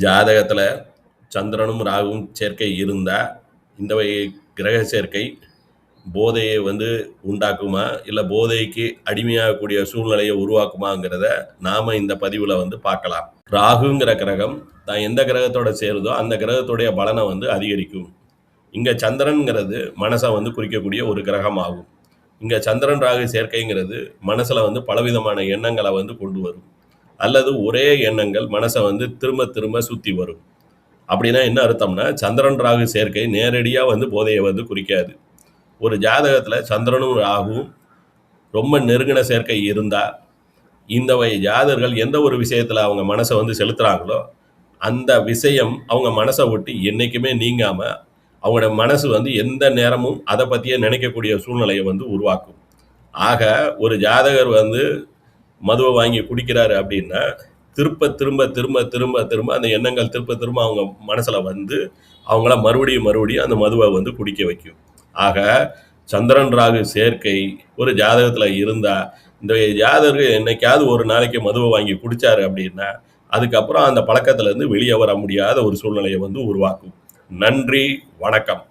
ஜாதகத்தில் சந்திரனும் ராகுவும் சேர்க்கை இருந்தால் இந்த வகை கிரக சேர்க்கை போதையை உண்டாக்குமா, இல்லை போதைக்கு அடிமையாகக்கூடிய சூழ்நிலையை உருவாக்குமாங்கிறத நாம் இந்த பதிவில் பார்க்கலாம். ராகுங்கிற கிரகம் தான் எந்த கிரகத்தோட சேருதோ அந்த கிரகத்துடைய பலனை அதிகரிக்கும். இங்கே சந்திரன்கிறது மனசை குறிக்கக்கூடிய ஒரு கிரகம் ஆகும். இங்கே சந்திரன் ராகு சேர்க்கைங்கிறது மனசில் பலவிதமான எண்ணங்களை கொண்டு வரும். அல்லது ஒரே எண்ணங்கள் மனசை திரும்ப திரும்ப சுற்றி வரும். அப்படின்னா என்ன அர்த்தம்னா, சந்திரன் ராகு சேர்க்கை நேரடியாக போதையை குறிக்காது. ஒரு ஜாதகத்தில் சந்திரனும் ராகுவும் ரொம்ப நெருங்கின சேர்க்கை இருந்தால் இந்த வகை ஜாதகர்கள் எந்த ஒரு விஷயத்தில் அவங்க மனசை செலுத்துகிறாங்களோ அந்த விஷயம் அவங்க மனசை விட்டு என்றைக்குமே நீங்காமல் அவங்களோட மனசு எந்த நேரமும் அதை பற்றியே நினைக்கக்கூடிய சூழ்நிலையை உருவாக்கும். ஆக ஒரு ஜாதகர் மதுவை வாங்கி குடிக்கிறாரு அப்படின்னா திரும்ப திரும்ப திரும்ப திரும்ப திரும்ப அந்த எண்ணங்கள் திரும்ப திரும்ப அவங்க மனசில் அவங்கள மறுபடியும் அந்த மதுவை குடிக்க வைக்கும். ஆக சந்திரன் ராகு சேர்க்கை ஒரு ஜாதகத்தில் இருந்தால் இந்த ஜாதகர்கள் என்னைக்காவது ஒரு நாளைக்கு மதுவை வாங்கி குடித்தாரு அப்படின்னா அதுக்கப்புறம் அந்த பழக்கத்திலேருந்து வெளியே வர முடியாத ஒரு சூழ்நிலையை உருவாக்கும். நன்றி, வணக்கம்.